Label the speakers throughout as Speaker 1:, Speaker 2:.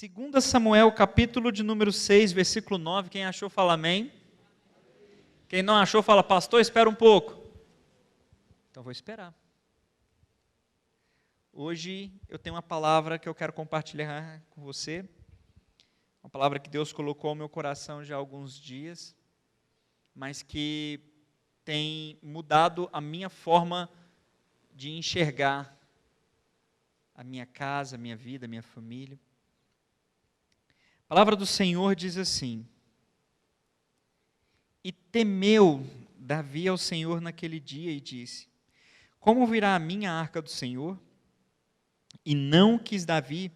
Speaker 1: 2 Samuel, capítulo de número 6, versículo 9. Quem achou, fala amém. Quem não achou, fala, pastor, espera um pouco. Então vou esperar. Hoje eu tenho uma palavra que eu quero compartilhar com você. Uma palavra que Deus colocou ao meu coração já há alguns dias, mas que tem mudado a minha forma de enxergar a minha casa, a minha vida, a minha família. A palavra do Senhor diz assim: E temeu Davi ao Senhor naquele dia e disse: Como virá a minha arca do Senhor? E não quis Davi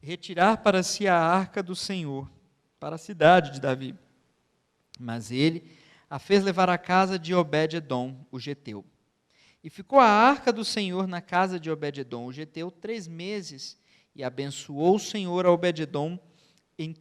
Speaker 1: retirar para si a arca do Senhor, para a cidade de Davi. Mas ele a fez levar à casa de Obed-edom, o geteu. E ficou a arca do Senhor na casa de Obed-edom, o geteu, 3 meses, e abençoou o Senhor a Obed-edom em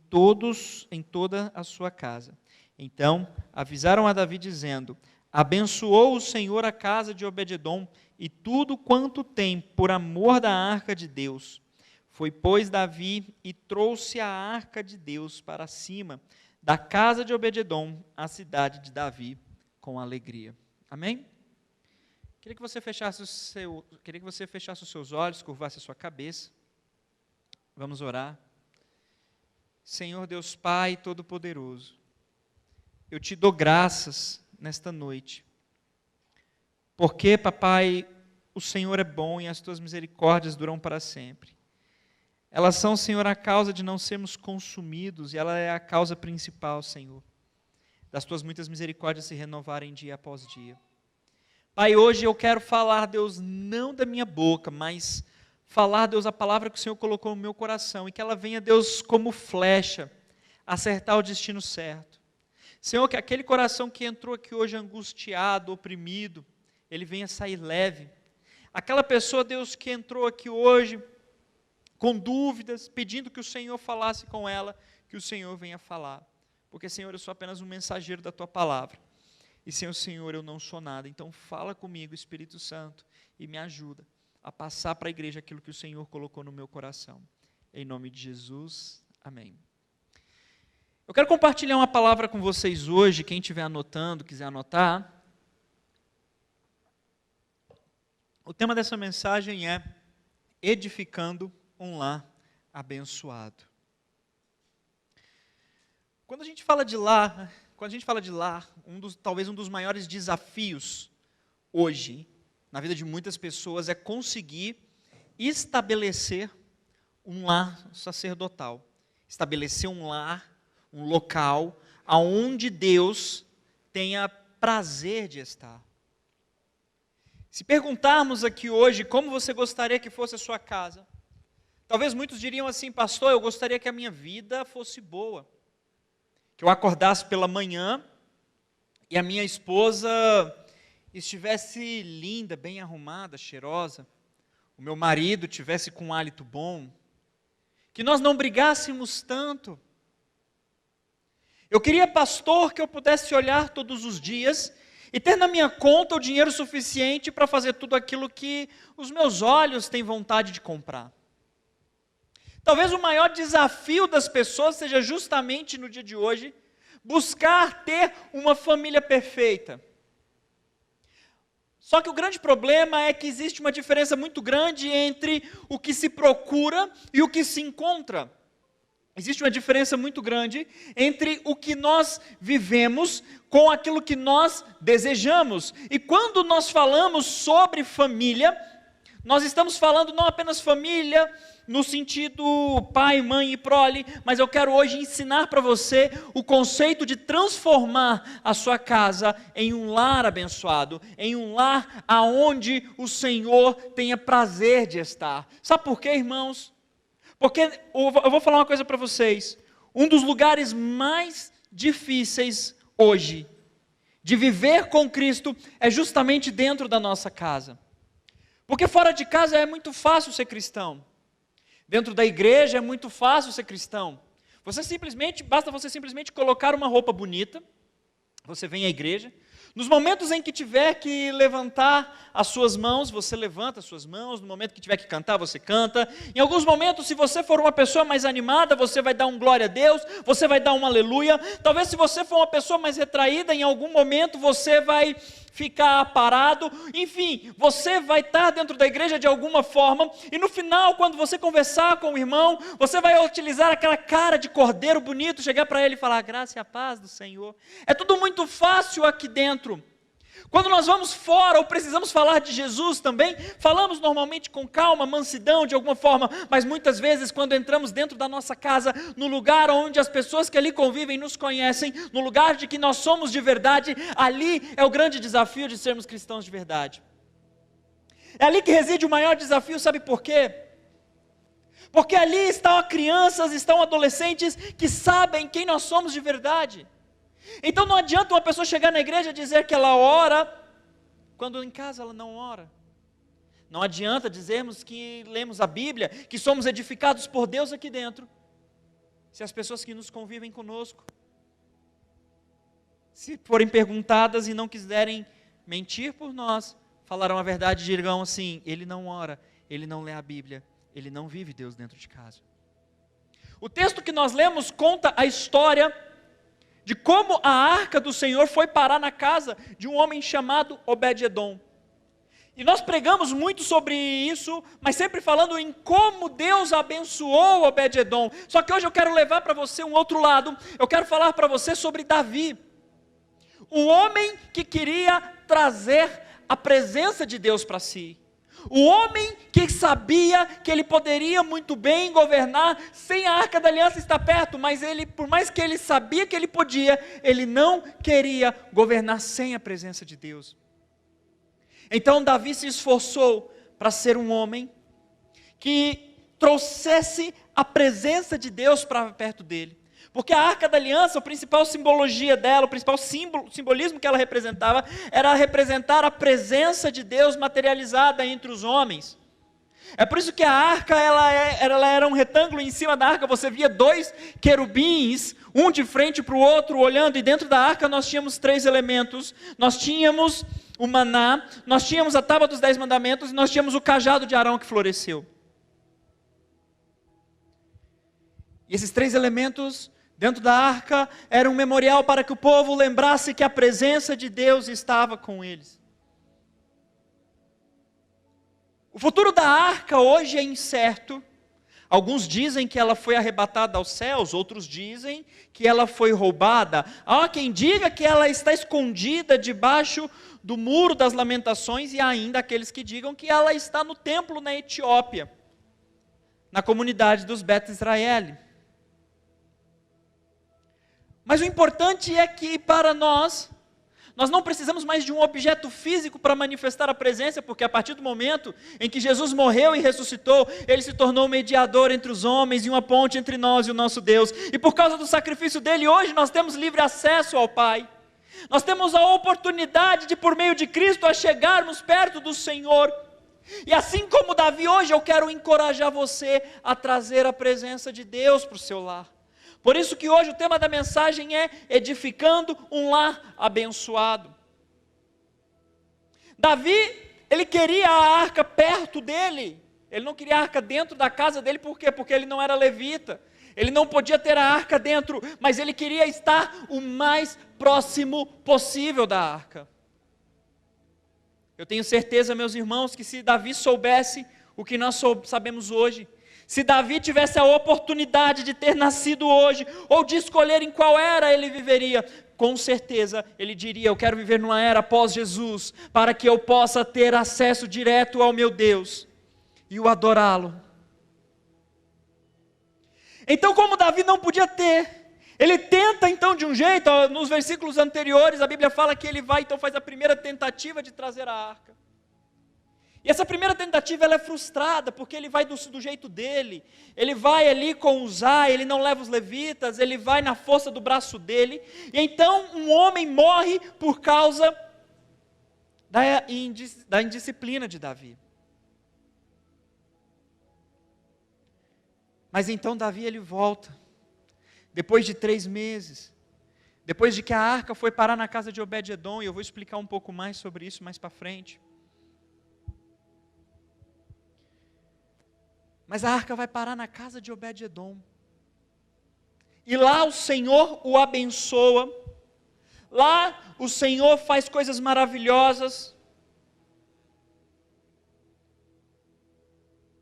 Speaker 1: toda a sua casa. Então avisaram a Davi dizendo: Abençoou o Senhor a casa de Obed-edom e tudo quanto tem, por amor da arca de Deus. Foi, pois, Davi e trouxe a arca de Deus para cima da casa de Obed-edom, a cidade de Davi, com alegria. Amém? Queria que você fechasse os seus olhos, curvasse a sua cabeça. Vamos orar. Senhor Deus Pai Todo-Poderoso, eu te dou graças nesta noite, porque, papai, o Senhor é bom e as tuas misericórdias duram para sempre. Elas são, Senhor, a causa de não sermos consumidos, e ela é a causa principal, Senhor, das tuas muitas misericórdias se renovarem dia após dia. Pai, hoje eu quero falar, Deus, não da minha boca, mas falar, Deus, a palavra que o Senhor colocou no meu coração, e que ela venha, Deus, como flecha, acertar o destino certo. Senhor, que aquele coração que entrou aqui hoje angustiado, oprimido, ele venha sair leve. Aquela pessoa, Deus, que entrou aqui hoje com dúvidas, pedindo que o Senhor falasse com ela, que o Senhor venha falar. Porque, Senhor, eu sou apenas um mensageiro da Tua palavra. E sem o Senhor eu não sou nada. Então fala comigo, Espírito Santo, e me ajuda a passar para a igreja aquilo que o Senhor colocou no meu coração. Em nome de Jesus, amém. Eu quero compartilhar uma palavra com vocês hoje, quem estiver anotando, quiser anotar. O tema dessa mensagem é edificando um lar abençoado. Quando a gente fala de lar, talvez um dos maiores desafios hoje, na vida de muitas pessoas, é conseguir estabelecer um lar sacerdotal. Estabelecer um lar, um local, aonde Deus tenha prazer de estar. Se perguntarmos aqui hoje como você gostaria que fosse a sua casa, talvez muitos diriam assim: pastor, eu gostaria que a minha vida fosse boa, que eu acordasse pela manhã e a minha esposa estivesse linda, bem arrumada, cheirosa, o meu marido estivesse com um hálito bom, que nós não brigássemos tanto. Eu queria, pastor, que eu pudesse olhar todos os dias e ter na minha conta o dinheiro suficiente para fazer tudo aquilo que os meus olhos têm vontade de comprar. Talvez o maior desafio das pessoas seja justamente no dia de hoje, buscar ter uma família perfeita. Só que o grande problema é que existe uma diferença muito grande entre o que se procura e o que se encontra. Existe uma diferença muito grande entre o que nós vivemos com aquilo que nós desejamos. E quando nós falamos sobre família, nós estamos falando não apenas família no sentido pai, mãe e prole, mas eu quero hoje ensinar para você o conceito de transformar a sua casa em um lar abençoado, em um lar aonde o Senhor tenha prazer de estar. Sabe por quê, irmãos? Porque eu vou falar uma coisa para vocês: um dos lugares mais difíceis hoje de viver com Cristo é justamente dentro da nossa casa. Porque fora de casa é muito fácil ser cristão. Dentro da igreja é muito fácil ser cristão. Basta você simplesmente colocar uma roupa bonita, você vem à igreja, Nos momentos em que tiver que levantar as suas mãos, você levanta as suas mãos. No momento que tiver que cantar, você canta. Em alguns momentos, se você for uma pessoa mais animada, você vai dar um glória a Deus, você vai dar um aleluia. Talvez se você for uma pessoa mais retraída, em algum momento você vai ficar parado. Enfim, você vai estar dentro da igreja de alguma forma. E no final, quando você conversar com o irmão, você vai utilizar aquela cara de cordeiro bonito, chegar para ele e falar: a graça e a paz do Senhor. É tudo muito fácil aqui dentro. Quando nós vamos fora ou precisamos falar de Jesus também, falamos normalmente com calma, mansidão de alguma forma, mas muitas vezes quando entramos dentro da nossa casa, no lugar onde as pessoas que ali convivem nos conhecem, no lugar de que nós somos de verdade, ali é o grande desafio de sermos cristãos de verdade. É ali que reside o maior desafio, sabe por quê? Porque ali estão crianças, estão adolescentes que sabem quem nós somos de verdade. Então não adianta uma pessoa chegar na igreja e dizer que ela ora, quando em casa ela não ora. Não adianta dizermos que lemos a Bíblia, que somos edificados por Deus aqui dentro, se as pessoas que nos convivem conosco, se forem perguntadas e não quiserem mentir por nós, falarão a verdade e dirão assim: ele não ora, ele não lê a Bíblia, ele não vive Deus dentro de casa. O texto que nós lemos conta a história de como a arca do Senhor foi parar na casa de um homem chamado Obed-edom. E nós pregamos muito sobre isso, mas sempre falando em como Deus abençoou Obed-edom. Só que hoje eu quero levar para você um outro lado. Eu quero falar para você sobre Davi, o homem que queria trazer a presença de Deus para si. O homem que sabia que ele poderia muito bem governar sem a Arca da Aliança estar perto, mas ele, por mais que ele sabia que ele podia, ele não queria governar sem a presença de Deus. Então Davi se esforçou para ser um homem que trouxesse a presença de Deus para perto dele. Porque a Arca da Aliança, a principal simbologia dela, o principal simbolismo que ela representava, era representar a presença de Deus materializada entre os homens. É por isso que a arca, ela era um retângulo, e em cima da arca você via 2 querubins, um de frente para o outro, olhando, e dentro da arca nós tínhamos 3 elementos. Nós tínhamos o maná, nós tínhamos a tábua dos 10 mandamentos, e nós tínhamos o cajado de Arão que floresceu. E esses 3 elementos dentro da arca era um memorial para que o povo lembrasse que a presença de Deus estava com eles. O futuro da arca hoje é incerto. Alguns dizem que ela foi arrebatada aos céus, outros dizem que ela foi roubada. Há quem diga que ela está escondida debaixo do muro das lamentações, e há ainda aqueles que digam que ela está no templo na Etiópia, na comunidade dos Bet Israel. Mas o importante é que para nós não precisamos mais de um objeto físico para manifestar a presença, porque a partir do momento em que Jesus morreu e ressuscitou, Ele se tornou mediador entre os homens e uma ponte entre nós e o nosso Deus. E por causa do sacrifício dele, hoje nós temos livre acesso ao Pai. Nós temos a oportunidade de, por meio de Cristo, a chegarmos perto do Senhor. E assim como Davi, hoje eu quero encorajar você a trazer a presença de Deus para o seu lar. Por isso que hoje o tema da mensagem é edificando um lar abençoado. Davi, ele queria a arca perto dele. Ele não queria a arca dentro da casa dele, por quê? Porque ele não era levita. Ele não podia ter a arca dentro, mas ele queria estar o mais próximo possível da arca. Eu tenho certeza, meus irmãos, que se Davi soubesse o que nós sabemos hoje, se Davi tivesse a oportunidade de ter nascido hoje, ou de escolher em qual era ele viveria, com certeza ele diria: eu quero viver numa era pós Jesus, para que eu possa ter acesso direto ao meu Deus, e o adorá-lo. Então, como Davi não podia ter, ele tenta então de um jeito, nos versículos anteriores, a Bíblia fala que ele vai, então faz a primeira tentativa de trazer a arca. E essa primeira tentativa ela é frustrada, porque ele vai do jeito dele, ele vai ali com Uzá, ele não leva os levitas, ele vai na força do braço dele, e então um homem morre por causa da indisciplina de Davi. Mas então Davi ele volta, depois de 3 meses, depois de que a arca foi parar na casa de Obed-edom, e eu vou explicar um pouco mais sobre isso mais para frente. Mas a arca vai parar na casa de Obed-edom. E lá o Senhor o abençoa. Lá o Senhor faz coisas maravilhosas.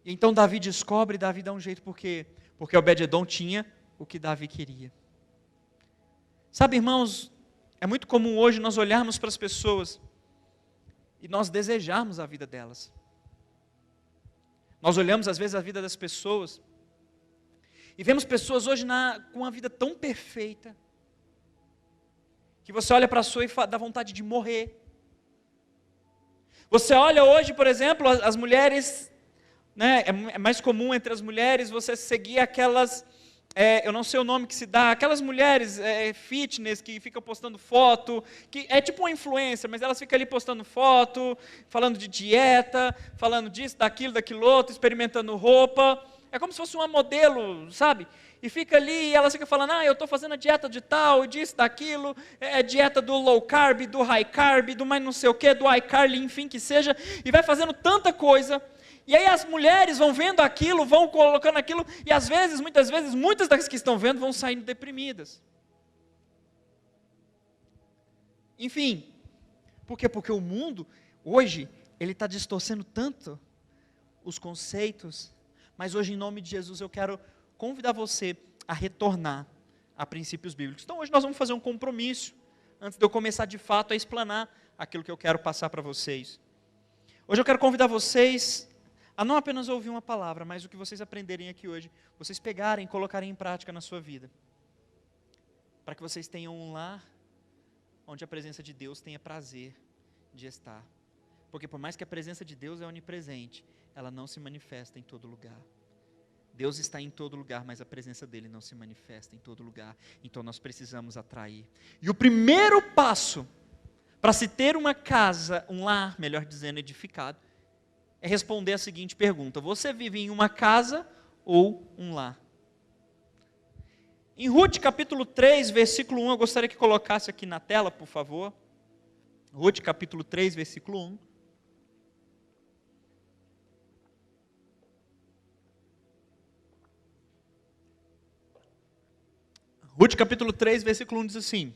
Speaker 1: E então Davi descobre, Davi dá um jeito, por quê? Porque Obed-edom tinha o que Davi queria. Sabe, irmãos, é muito comum hoje nós olharmos para as pessoas e nós desejarmos a vida delas. Nós olhamos às vezes a vida das pessoas e vemos pessoas hoje com uma vida tão perfeita, que você olha para a sua e dá vontade de morrer. Você olha hoje, por exemplo, as mulheres, né, é mais comum entre as mulheres você seguir aquelas, eu não sei o nome que se dá, aquelas mulheres fitness que ficam postando foto, que é tipo uma influencer, mas elas ficam ali postando foto, falando de dieta, falando disso, daquilo outro, experimentando roupa. É como se fosse uma modelo, sabe? E fica ali e ela fica falando, eu estou fazendo a dieta de tal, disso, daquilo, dieta do low carb, do high carb, do mais não sei o que, do iCarly, enfim, que seja, e vai fazendo tanta coisa. E aí as mulheres vão vendo aquilo, vão colocando aquilo, e às vezes, muitas das que estão vendo vão saindo deprimidas. Enfim, por quê? Porque o mundo, hoje, ele está distorcendo tanto os conceitos, mas hoje, em nome de Jesus, eu quero convidar você a retornar a princípios bíblicos. Então, hoje nós vamos fazer um compromisso, antes de eu começar de fato a explanar aquilo que eu quero passar para vocês. Hoje eu quero convidar vocês a não apenas ouvir uma palavra, mas o que vocês aprenderem aqui hoje, vocês pegarem e colocarem em prática na sua vida. Para que vocês tenham um lar onde a presença de Deus tenha prazer de estar. Porque por mais que a presença de Deus é onipresente, ela não se manifesta em todo lugar. Deus está em todo lugar, mas a presença dele não se manifesta em todo lugar. Então nós precisamos atrair. E o primeiro passo para se ter uma casa, um lar, melhor dizendo, edificado, é responder a seguinte pergunta: você vive em uma casa ou um lar? Em Ruth capítulo 3, versículo 1, eu gostaria que colocasse aqui na tela, por favor. Ruth capítulo 3, versículo 1. Ruth capítulo 3, versículo 1 diz assim: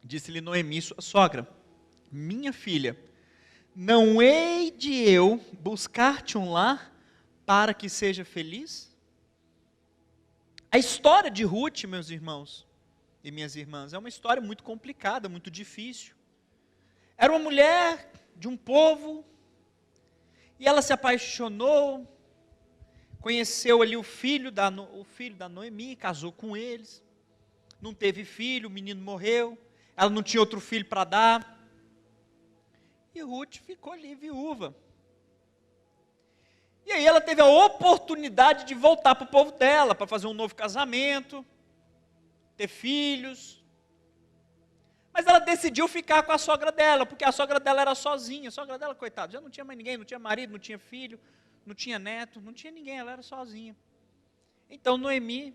Speaker 1: disse-lhe Noemi, sua sogra, minha filha, não hei de eu buscar-te um lar para que seja feliz? A história de Ruth, meus irmãos e minhas irmãs, é uma história muito complicada, muito difícil. Era uma mulher de um povo, e ela se apaixonou, conheceu ali o filho da Noemi, casou com eles. Não teve filho, o menino morreu, ela não tinha outro filho para dar, e Ruth ficou ali viúva. E aí ela teve a oportunidade de voltar para o povo dela, para fazer um novo casamento, ter filhos, mas ela decidiu ficar com a sogra dela, porque a sogra dela era sozinha, a sogra dela, coitada, já não tinha mais ninguém, não tinha marido, não tinha filho, não tinha neto, não tinha ninguém, ela era sozinha. Então Noemi,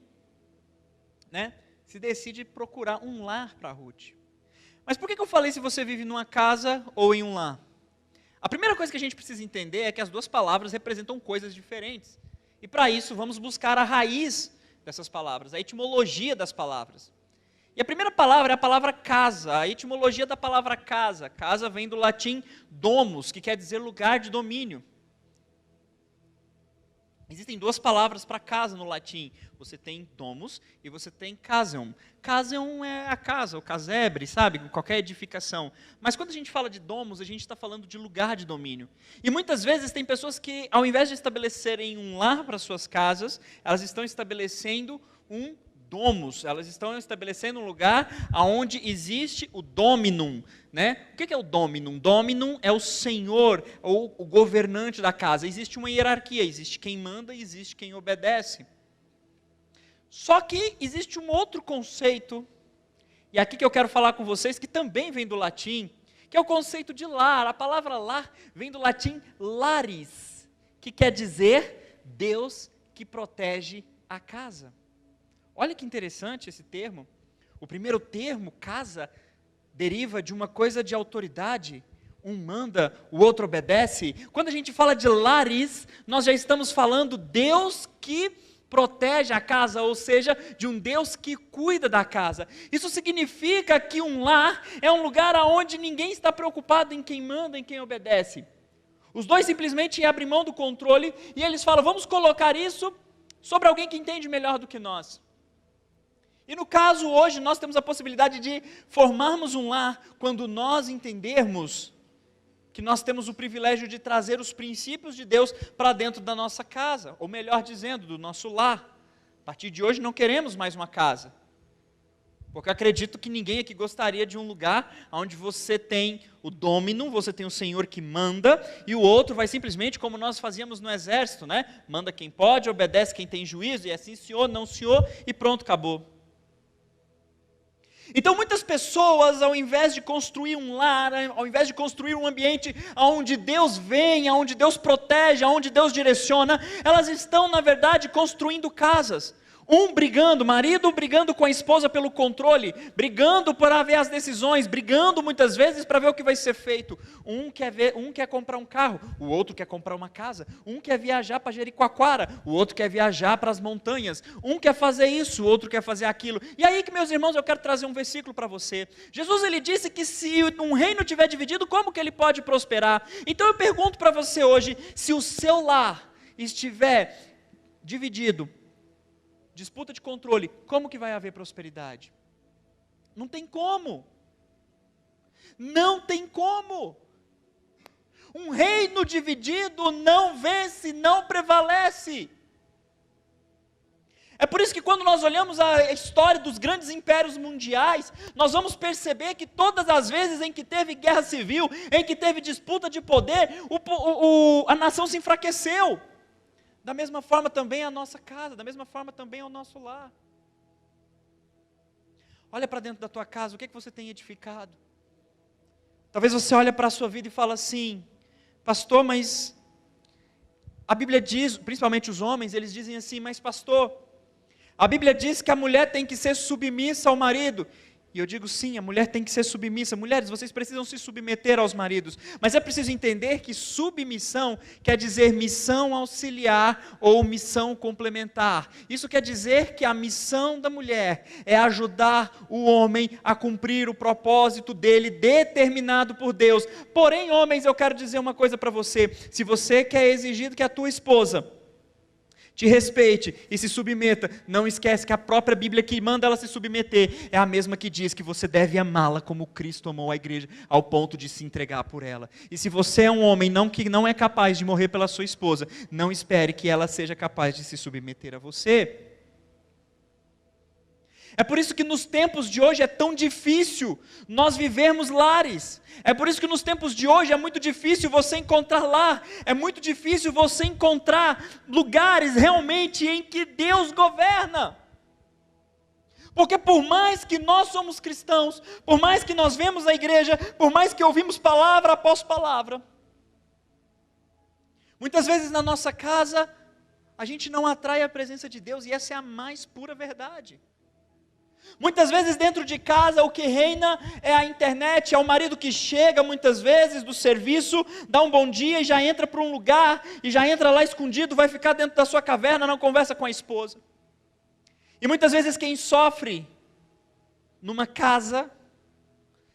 Speaker 1: se decide procurar um lar para Ruth. Mas por que eu falei se você vive numa casa ou em um lar? A primeira coisa que a gente precisa entender é que as duas palavras representam coisas diferentes. E para isso vamos buscar a raiz dessas palavras, a etimologia das palavras. E a primeira palavra é a palavra casa, a etimologia da palavra casa. Casa vem do latim domus, que quer dizer lugar de domínio. Existem duas palavras para casa no latim. Você tem domus e você tem caseum. Caseum é a casa, o casebre, sabe? Qualquer edificação. Mas quando a gente fala de domus, a gente está falando de lugar de domínio. E muitas vezes tem pessoas que, ao invés de estabelecerem um lar para suas casas, elas estão estabelecendo um domus, elas estão estabelecendo um lugar onde existe o dominum, O que é o dominum? Dominum é o senhor, ou o governante da casa. Existe uma hierarquia, existe quem manda e existe quem obedece. Só que existe um outro conceito, e aqui que eu quero falar com vocês, que também vem do latim, que é o conceito de lar. A palavra lar vem do latim laris, que quer dizer Deus que protege a casa. Olha que interessante esse termo. O primeiro termo, casa, deriva de uma coisa de autoridade. Um manda, o outro obedece. Quando a gente fala de lares, nós já estamos falando Deus que protege a casa, ou seja, de um Deus que cuida da casa. Isso significa que um lar é um lugar onde ninguém está preocupado em quem manda, em quem obedece. Os dois simplesmente abrem mão do controle e eles falam, vamos colocar isso sobre alguém que entende melhor do que nós. E no caso hoje nós temos a possibilidade de formarmos um lar quando nós entendermos que nós temos o privilégio de trazer os princípios de Deus para dentro da nossa casa, ou melhor dizendo, do nosso lar. A partir de hoje não queremos mais uma casa, porque eu acredito que ninguém aqui gostaria de um lugar onde você tem o dominum, você tem o Senhor que manda, e o outro vai simplesmente, como nós fazíamos no exército, né? Manda quem pode, obedece quem tem juízo, e assim senhor, não senhor, e pronto, acabou. Então muitas pessoas, ao invés de construir um lar, ao invés de construir um ambiente onde Deus vem, onde Deus protege, onde Deus direciona, elas estão na verdade construindo casas. Um brigando, marido brigando com a esposa pelo controle, brigando para ver as decisões, brigando muitas vezes para ver o que vai ser feito. Um quer comprar um carro, o outro quer comprar uma casa. Um quer viajar para Jericoacoara, o outro quer viajar para as montanhas. Um quer fazer isso, o outro quer fazer aquilo. E aí que, meus irmãos, eu quero trazer um versículo para você. Jesus, ele disse que se um reino estiver dividido, como que ele pode prosperar? Então eu pergunto para você hoje, se o seu lar estiver dividido, disputa de controle, como que vai haver prosperidade? Não tem como. Não tem como. Um reino dividido não vence, não prevalece. É por isso que quando nós olhamos a história dos grandes impérios mundiais, nós vamos perceber que todas as vezes em que teve guerra civil, em que teve disputa de poder, a nação se enfraqueceu. Da mesma forma também a nossa casa, da mesma forma também o nosso lar. Olha para dentro da tua casa, o que é que você tem edificado? Talvez você olhe para a sua vida e fale assim, pastor, mas a Bíblia diz, principalmente os homens, eles dizem assim, mas pastor, a Bíblia diz que a mulher tem que ser submissa ao marido. E eu digo sim, a mulher tem que ser submissa. Mulheres, vocês precisam se submeter aos maridos. Mas é preciso entender que submissão quer dizer missão auxiliar ou missão complementar. Isso quer dizer que a missão da mulher é ajudar o homem a cumprir o propósito dele determinado por Deus. Porém, homens, eu quero dizer uma coisa para você. Se você quer exigir que a tua esposa te respeite e se submeta, não esquece que a própria Bíblia que manda ela se submeter é a mesma que diz que você deve amá-la como Cristo amou a igreja, ao ponto de se entregar por ela. E se você é um homem que não é capaz de morrer pela sua esposa, não espere que ela seja capaz de se submeter a você. É por isso que nos tempos de hoje é tão difícil nós vivermos lares. É por isso que nos tempos de hoje é muito difícil você encontrar lar. É muito difícil você encontrar lugares realmente em que Deus governa. Porque por mais que nós somos cristãos, por mais que nós vemos a igreja, por mais que ouvimos palavra após palavra, muitas vezes na nossa casa a gente não atrai a presença de Deus, e essa é a mais pura verdade. Muitas vezes dentro de casa o que reina é a internet, é o marido que chega muitas vezes do serviço, dá um bom dia e já entra para um lugar, e já entra lá escondido, vai ficar dentro da sua caverna, não conversa com a esposa. E muitas vezes quem sofre numa casa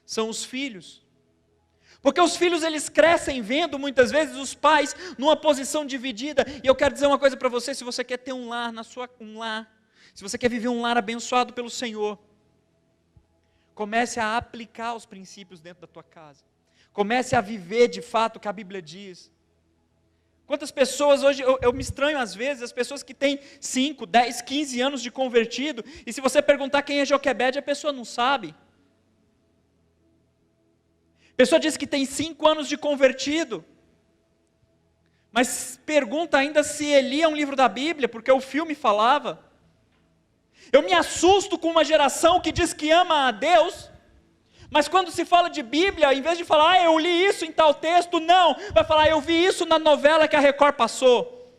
Speaker 1: são os filhos. Porque os filhos eles crescem vendo muitas vezes os pais numa posição dividida. E eu quero dizer uma coisa para você, se você quer ter um lar, se você quer viver um lar abençoado pelo Senhor, comece a aplicar os princípios dentro da tua casa. Comece a viver de fato o que a Bíblia diz. Quantas pessoas hoje, eu me estranho às vezes, as pessoas que têm 5, 10, 15 anos de convertido, e se você perguntar quem é Joquebede, a pessoa não sabe. A pessoa diz que tem 5 anos de convertido, mas pergunta ainda se Eli é um livro da Bíblia, porque o filme falava. Eu me assusto com uma geração que diz que ama a Deus, mas quando se fala de Bíblia, em vez de falar, eu li isso em tal texto, não, vai falar, eu vi isso na novela que a Record passou.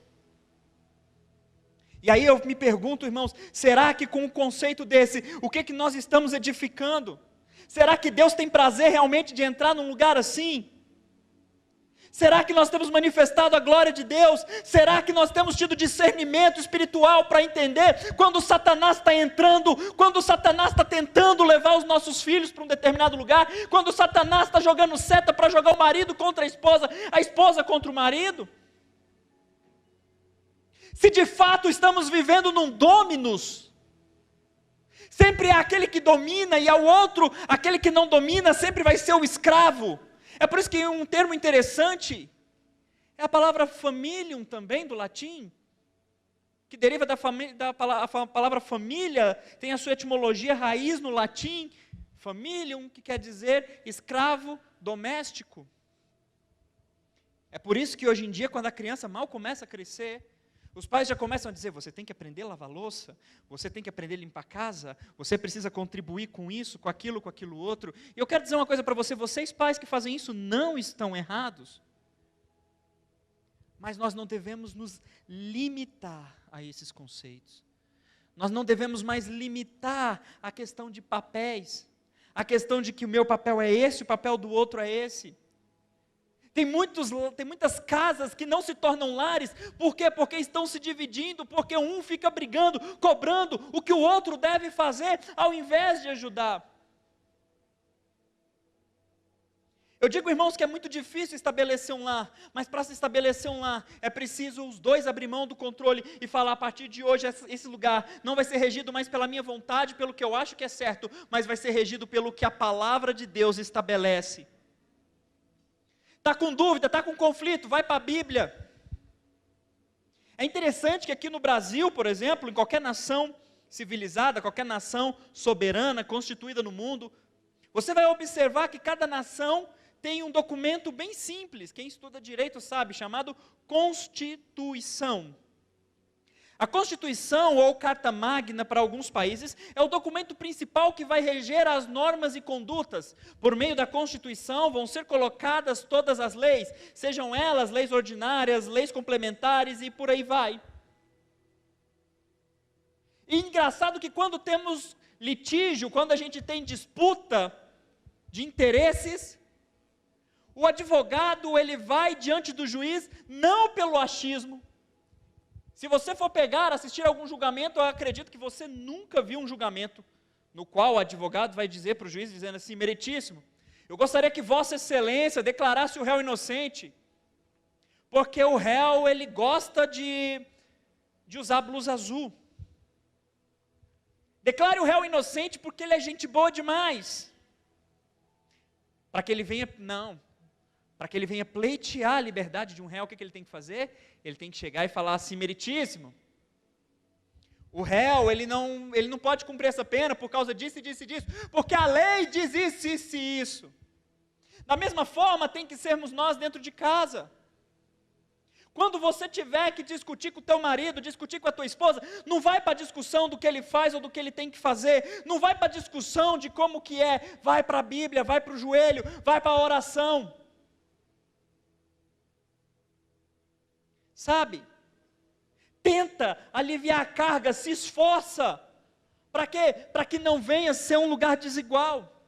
Speaker 1: E aí eu me pergunto, irmãos, será que com um conceito desse, o que nós estamos edificando? Será que Deus tem prazer realmente de entrar num lugar assim? Será que nós temos manifestado a glória de Deus? Será que nós temos tido discernimento espiritual para entender quando Satanás está entrando, quando Satanás está tentando levar os nossos filhos para um determinado lugar, quando Satanás está jogando seta para jogar o marido contra a esposa contra o marido? Se de fato estamos vivendo num dominus, sempre é aquele que domina e ao outro, aquele que não domina, sempre vai ser o escravo. É por isso que um termo interessante é a palavra familium também, do latim, que deriva da palavra família, tem a sua etimologia raiz no latim, familium, que quer dizer escravo doméstico. É por isso que hoje em dia, quando a criança mal começa a crescer, os pais já começam a dizer, você tem que aprender a lavar louça, você tem que aprender a limpar a casa, você precisa contribuir com isso, com aquilo outro. E eu quero dizer uma coisa para você, vocês pais que fazem isso não estão errados, mas nós não devemos nos limitar a esses conceitos. Nós não devemos mais limitar a questão de papéis, a questão de que o meu papel é esse, o papel do outro é esse. Tem muitas casas que não se tornam lares, por quê? Porque estão se dividindo, porque um fica brigando, cobrando o que o outro deve fazer, ao invés de ajudar. Eu digo, irmãos, que é muito difícil estabelecer um lar, mas para se estabelecer um lar, é preciso os dois abrir mão do controle e falar, a partir de hoje, esse lugar não vai ser regido mais pela minha vontade, pelo que eu acho que é certo, mas vai ser regido pelo que a palavra de Deus estabelece. Está com dúvida, está com conflito, vai para a Bíblia. É interessante que aqui no Brasil, por exemplo, em qualquer nação civilizada, qualquer nação soberana, constituída no mundo, você vai observar que cada nação tem um documento bem simples, quem estuda direito sabe, chamado Constituição. A Constituição, ou Carta Magna para alguns países, é o documento principal que vai reger as normas e condutas. Por meio da Constituição vão ser colocadas todas as leis, sejam elas leis ordinárias, leis complementares e por aí vai. E engraçado que quando temos litígio, quando a gente tem disputa de interesses, o advogado ele vai diante do juiz não pelo achismo. Se você for assistir algum julgamento, eu acredito que você nunca viu um julgamento no qual o advogado vai dizer para o juiz, dizendo assim, meritíssimo, eu gostaria que Vossa Excelência declarasse o réu inocente, porque o réu, ele gosta de usar blusa azul. Declare o réu inocente porque ele é gente boa demais. Para que ele venha pleitear a liberdade de um réu, o que ele tem que fazer? Ele tem que chegar e falar assim, meritíssimo, o réu, ele não pode cumprir essa pena por causa disso e disso e disso, porque a lei diz isso e isso. Da mesma forma, tem que sermos nós dentro de casa. Quando você tiver que discutir com o teu marido, discutir com a tua esposa, não vai para a discussão do que ele faz ou do que ele tem que fazer, não vai para a discussão de como que é, vai para a Bíblia, vai para o joelho, vai para a oração. Sabe? Tenta aliviar a carga, se esforça. Para quê? Para que não venha ser um lugar desigual.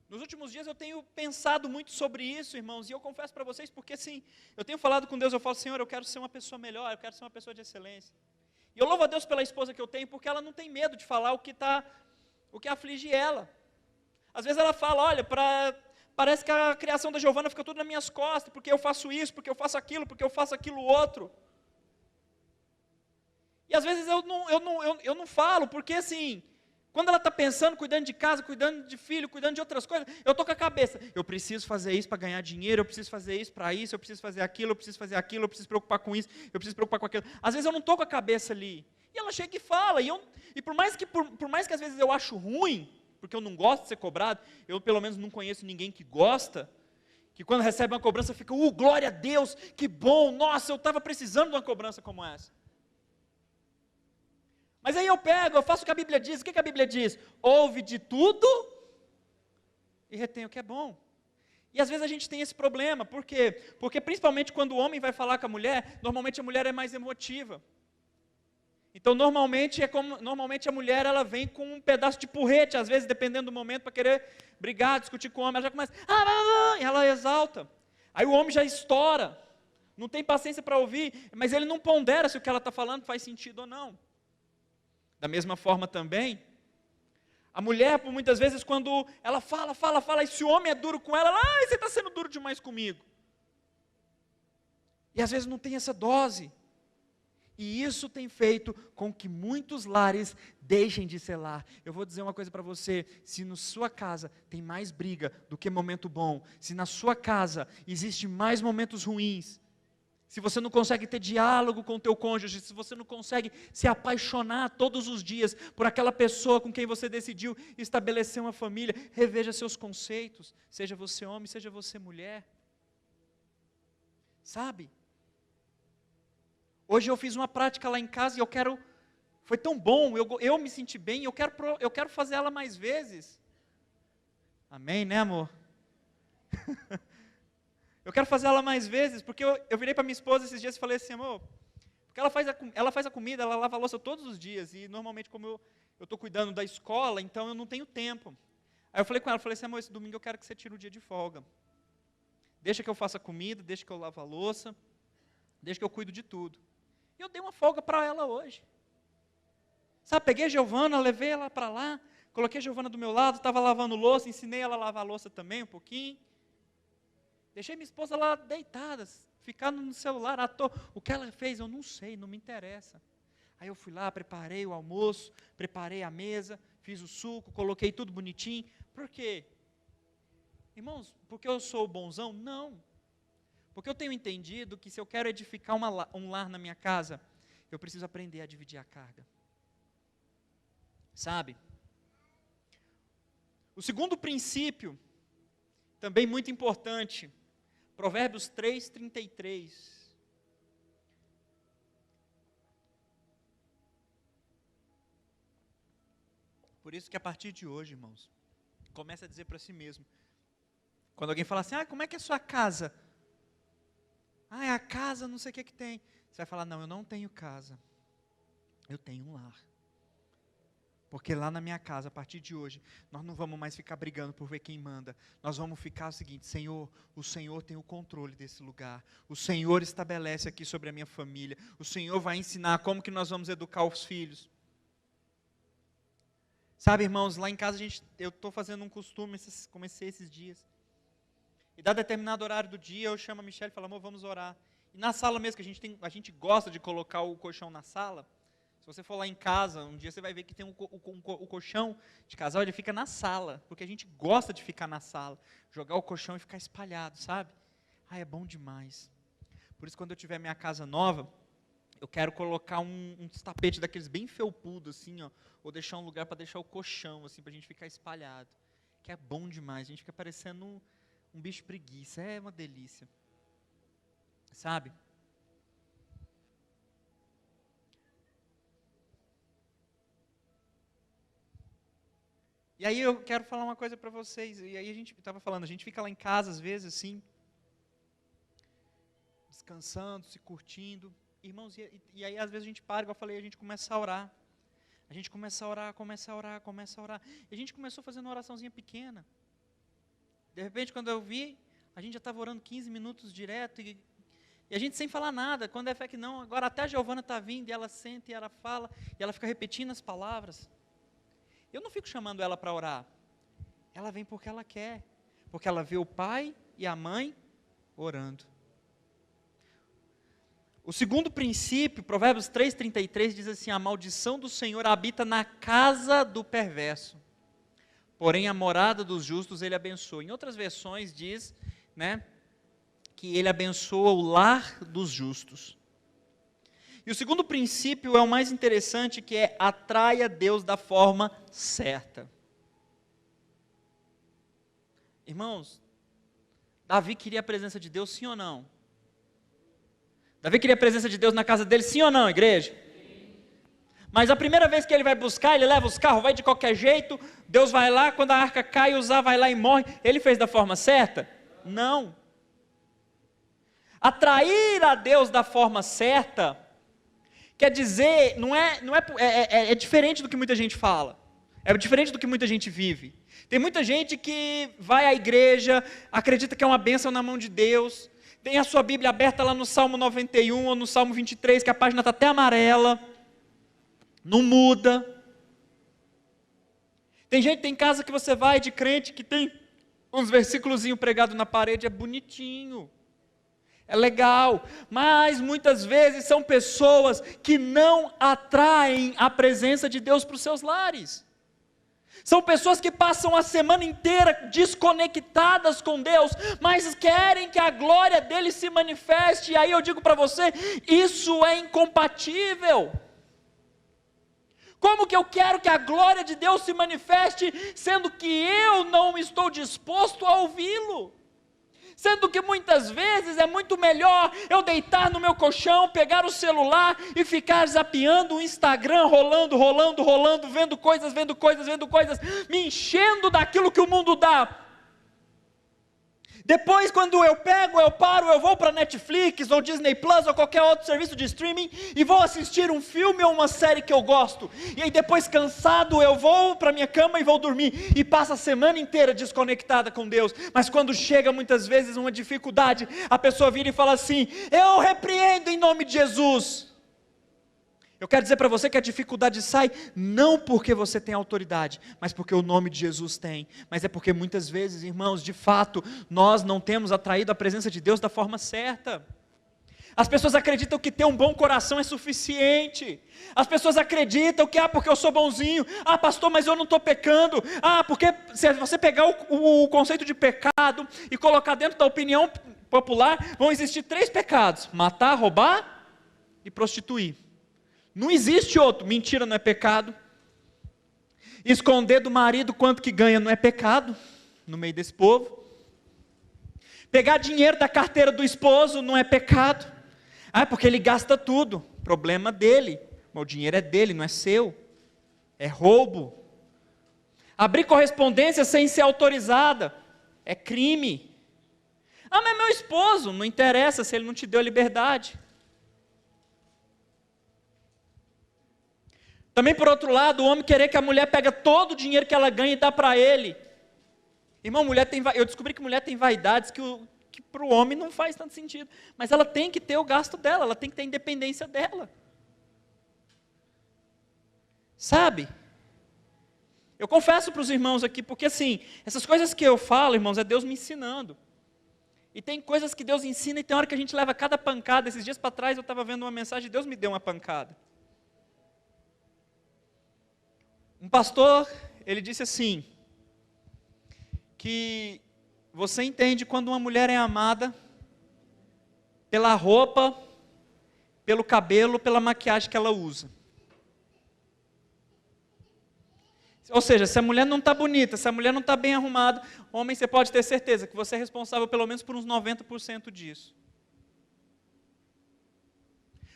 Speaker 1: Nos últimos dias eu tenho pensado muito sobre isso, irmãos, e eu confesso para vocês, porque assim, eu tenho falado com Deus, eu falo, Senhor, eu quero ser uma pessoa melhor, eu quero ser uma pessoa de excelência. E eu louvo a Deus pela esposa que eu tenho, porque ela não tem medo de falar o que aflige ela. Às vezes ela fala, olha, parece que a criação da Giovana fica tudo nas minhas costas, porque eu faço isso, porque eu faço aquilo outro. E às vezes eu não falo, porque assim, quando ela está pensando, cuidando de casa, cuidando de filho, cuidando de outras coisas, eu estou com a cabeça, eu preciso fazer isso para ganhar dinheiro, eu preciso fazer isso para isso, eu preciso fazer aquilo, eu preciso fazer aquilo, eu preciso preocupar com isso, eu preciso preocupar com aquilo. Às vezes eu não estou com a cabeça ali. E ela chega e fala, e por mais que às vezes eu acho ruim, porque eu não gosto de ser cobrado, eu pelo menos não conheço ninguém que gosta, que quando recebe uma cobrança fica, glória a Deus, que bom, nossa, eu estava precisando de uma cobrança como essa. Mas aí eu faço o que a Bíblia diz. O que a Bíblia diz? Ouve de tudo e retém o que é bom. E às vezes a gente tem esse problema, por quê? Porque principalmente quando o homem vai falar com a mulher, normalmente a mulher é mais emotiva. Então normalmente a mulher ela vem com um pedaço de porrete, às vezes dependendo do momento, para querer brigar, discutir com o homem, ela já começa, e ela exalta. Aí o homem já estoura, não tem paciência para ouvir, mas ele não pondera se o que ela está falando faz sentido ou não. Da mesma forma também, a mulher, por muitas vezes, quando ela fala, e se o homem é duro com ela, você está sendo duro demais comigo. E às vezes não tem essa dose. E isso tem feito com que muitos lares deixem de ser lar. Eu vou dizer uma coisa para você, se na sua casa tem mais briga do que momento bom, se na sua casa existe mais momentos ruins, se você não consegue ter diálogo com o teu cônjuge, se você não consegue se apaixonar todos os dias por aquela pessoa com quem você decidiu estabelecer uma família, reveja seus conceitos, seja você homem, seja você mulher. Sabe? Hoje eu fiz uma prática lá em casa e foi tão bom, eu me senti bem, eu quero fazer ela mais vezes. Amém, né, amor? Eu quero fazer ela mais vezes, porque eu virei para minha esposa esses dias e falei assim, amor, porque ela faz a comida, ela lava a louça todos os dias, e normalmente como eu estou cuidando da escola, então eu não tenho tempo. Aí eu falei com ela, falei assim, amor, esse domingo eu quero que você tire o dia de folga. Deixa que eu faça comida, deixa que eu lavo a louça, deixa que eu cuido de tudo. E eu dei uma folga para ela hoje. Sabe, peguei a Giovana, levei ela para lá, coloquei a Giovana do meu lado, estava lavando louça, ensinei ela a lavar a louça também um pouquinho. Deixei minha esposa lá deitada, ficando no celular à toa. O que ela fez eu não sei, não me interessa. Aí eu fui lá, preparei o almoço, preparei a mesa, fiz o suco, coloquei tudo bonitinho. Por quê? Irmãos, porque eu sou bonzão? Não. Porque eu tenho entendido que se eu quero edificar um lar na minha casa, eu preciso aprender a dividir a carga. Sabe? O segundo princípio, também muito importante, Provérbios 3:33. Por isso que a partir de hoje, irmãos, comece a dizer para si mesmo. Quando alguém fala assim, como é que é a sua casa? É a casa, não sei o que tem. Você vai falar, não, eu não tenho casa. Eu tenho um lar. Porque lá na minha casa, a partir de hoje, nós não vamos mais ficar brigando por ver quem manda. Nós vamos ficar o seguinte, Senhor, o Senhor tem o controle desse lugar. O Senhor estabelece aqui sobre a minha família. O Senhor vai ensinar como que nós vamos educar os filhos. Sabe, irmãos, lá em casa eu estou fazendo um costume, comecei esses dias. E dá determinado horário do dia, eu chamo a Michelle e falo, amor, vamos orar. E na sala mesmo, que a gente gosta de colocar o colchão na sala. Se você for lá em casa, um dia você vai ver que tem o colchão de casal, ele fica na sala, porque a gente gosta de ficar na sala, jogar o colchão e ficar espalhado, sabe? É bom demais. Por isso, quando eu tiver minha casa nova, eu quero colocar uns tapetes daqueles bem felpudos, assim, ou deixar um lugar para deixar o colchão, assim, para a gente ficar espalhado. Que é bom demais, a gente fica parecendo um bicho preguiça, é uma delícia. Sabe? E aí eu quero falar uma coisa para vocês, e aí a gente estava falando, a gente fica lá em casa às vezes assim, descansando, se curtindo, irmãos, e aí às vezes a gente para, igual eu falei, a gente começa a orar, e a gente começou fazendo uma oraçãozinha pequena, de repente quando eu vi, a gente já estava orando 15 minutos direto, e a gente sem falar nada, quando é fé que não, agora até a Giovana está vindo, e ela senta, e ela fala, e ela fica repetindo as palavras. Eu não fico chamando ela para orar. Ela vem porque ela quer. Porque ela vê o pai e a mãe orando. O segundo princípio, Provérbios 3:33, diz assim, a maldição do Senhor habita na casa do perverso, porém a morada dos justos ele abençoa. Em outras versões diz, que ele abençoa o lar dos justos. E o segundo princípio é o mais interessante, que é atraia Deus da forma certa. Irmãos, Davi queria a presença de Deus, sim ou não? Davi queria a presença de Deus na casa dele, sim ou não, igreja? Sim. Mas a primeira vez que ele vai buscar, ele leva os carros, vai de qualquer jeito, Deus vai lá, quando a arca cai, Uzá vai lá e morre. Ele fez da forma certa? Não. Atrair a Deus da forma certa, quer dizer, é diferente do que muita gente fala. É diferente do que muita gente vive. Tem muita gente que vai à igreja, acredita que é uma bênção na mão de Deus, tem a sua Bíblia aberta lá no Salmo 91 ou no Salmo 23, que a página está até amarela, não muda. Tem casa que você vai de crente que tem uns versículozinhos pregados na parede, é bonitinho, é legal, mas muitas vezes são pessoas que não atraem a presença de Deus para os seus lares. São pessoas que passam a semana inteira desconectadas com Deus, mas querem que a glória dele se manifeste, e aí eu digo para você, isso é incompatível. Como que eu quero que a glória de Deus se manifeste, sendo que eu não estou disposto a ouvi-lo? Sendo que muitas vezes é muito melhor eu deitar no meu colchão, pegar o celular e ficar zapeando o Instagram, rolando, vendo coisas, me enchendo daquilo que o mundo dá. Depois, quando eu paro, eu vou para Netflix, ou Disney Plus, ou qualquer outro serviço de streaming, e vou assistir um filme ou uma série que eu gosto. E aí depois, cansado, eu vou para minha cama e vou dormir. E passo a semana inteira desconectada com Deus. Mas quando chega muitas vezes uma dificuldade, a pessoa vira e fala assim, eu repreendo em nome de Jesus. Eu quero dizer para você que a dificuldade sai não porque você tem autoridade, mas porque o nome de Jesus tem. Mas é porque muitas vezes, irmãos, de fato, nós não temos atraído a presença de Deus da forma certa. As pessoas acreditam que ter um bom coração é suficiente. As pessoas acreditam que, porque eu sou bonzinho, pastor, mas eu não estou pecando. Porque se você pegar o conceito de pecado e colocar dentro da opinião popular, vão existir 3 pecados: matar, roubar e prostituir. Não existe outro. Mentira não é pecado. Esconder do marido quanto que ganha não é pecado no meio desse povo. Pegar dinheiro da carteira do esposo não é pecado. Porque ele gasta tudo. Problema dele. O dinheiro é dele, não é seu. É roubo. Abrir correspondência sem ser autorizada é crime. Mas é meu esposo. Não interessa se ele não te deu liberdade. Também, por outro lado, o homem querer que a mulher pegue todo o dinheiro que ela ganha e dá para ele. Irmão, eu descobri que mulher tem vaidades que para o homem não faz tanto sentido. Mas ela tem que ter o gasto dela, ela tem que ter a independência dela. Sabe? Eu confesso para os irmãos aqui, porque assim, essas coisas que eu falo, irmãos, é Deus me ensinando. E tem coisas que Deus ensina e tem hora que a gente leva cada pancada. Esses dias para trás eu estava vendo uma mensagem, Deus me deu uma pancada. Um pastor, ele disse assim, que você entende quando uma mulher é amada pela roupa, pelo cabelo, pela maquiagem que ela usa. Ou seja, se a mulher não está bonita, se a mulher não está bem arrumada, homem, você pode ter certeza que você é responsável pelo menos por uns 90% disso.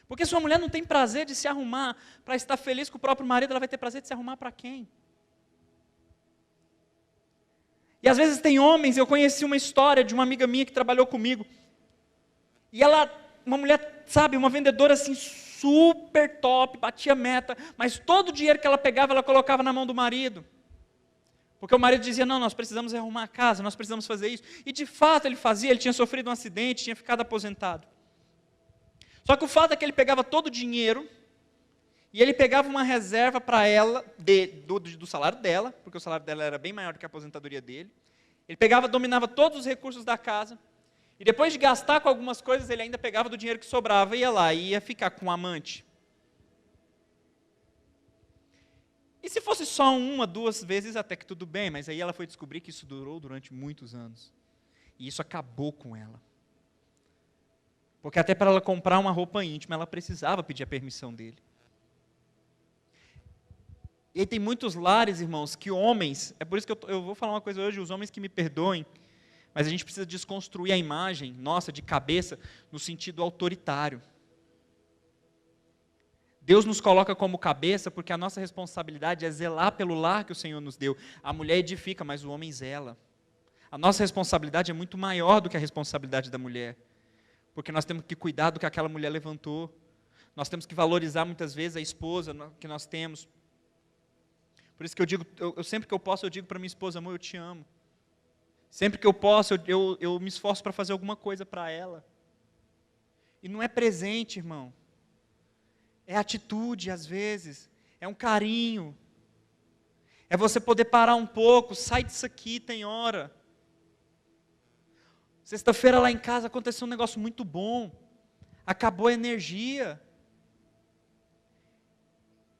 Speaker 1: Porque se uma mulher não tem prazer de se arrumar para estar feliz com o próprio marido, ela vai ter prazer de se arrumar para quem? E às vezes tem homens, eu conheci uma história de uma amiga minha que trabalhou comigo, e ela, uma mulher, sabe, uma vendedora assim, super top, batia meta, mas todo o dinheiro que ela pegava, ela colocava na mão do marido. Porque o marido dizia, não, nós precisamos arrumar a casa, nós precisamos fazer isso. E de fato ele fazia, ele tinha sofrido um acidente, tinha ficado aposentado. Só que o fato é que ele pegava todo o dinheiro, e ele pegava uma reserva para ela, do salário dela, porque o salário dela era bem maior do que a aposentadoria dele. Ele pegava, dominava todos os recursos da casa, e depois de gastar com algumas coisas, ele ainda pegava do dinheiro que sobrava e ia lá, e ia ficar com um amante. E se fosse só 1, 2 vezes, até que tudo bem, mas aí ela foi descobrir que isso durou durante muitos anos. E isso acabou com ela. Porque até para ela comprar uma roupa íntima, ela precisava pedir a permissão dele. E aí tem muitos lares, irmãos, que homens, é por isso que eu vou falar uma coisa hoje, os homens que me perdoem, mas a gente precisa desconstruir a imagem nossa de cabeça no sentido autoritário. Deus nos coloca como cabeça porque a nossa responsabilidade é zelar pelo lar que o Senhor nos deu. A mulher edifica, mas o homem zela. A nossa responsabilidade é muito maior do que a responsabilidade da mulher, porque nós temos que cuidar do que aquela mulher levantou. Nós temos que valorizar muitas vezes a esposa que nós temos. Por isso que eu digo, eu sempre que eu posso, eu digo para minha esposa: amor, eu te amo. Sempre que eu posso, eu me esforço para fazer alguma coisa para ela. E não é presente, irmão. É atitude, às vezes. É um carinho. É você poder parar um pouco. Sai disso aqui, tem hora. Sexta-feira lá em casa aconteceu um negócio muito bom. Acabou a energia.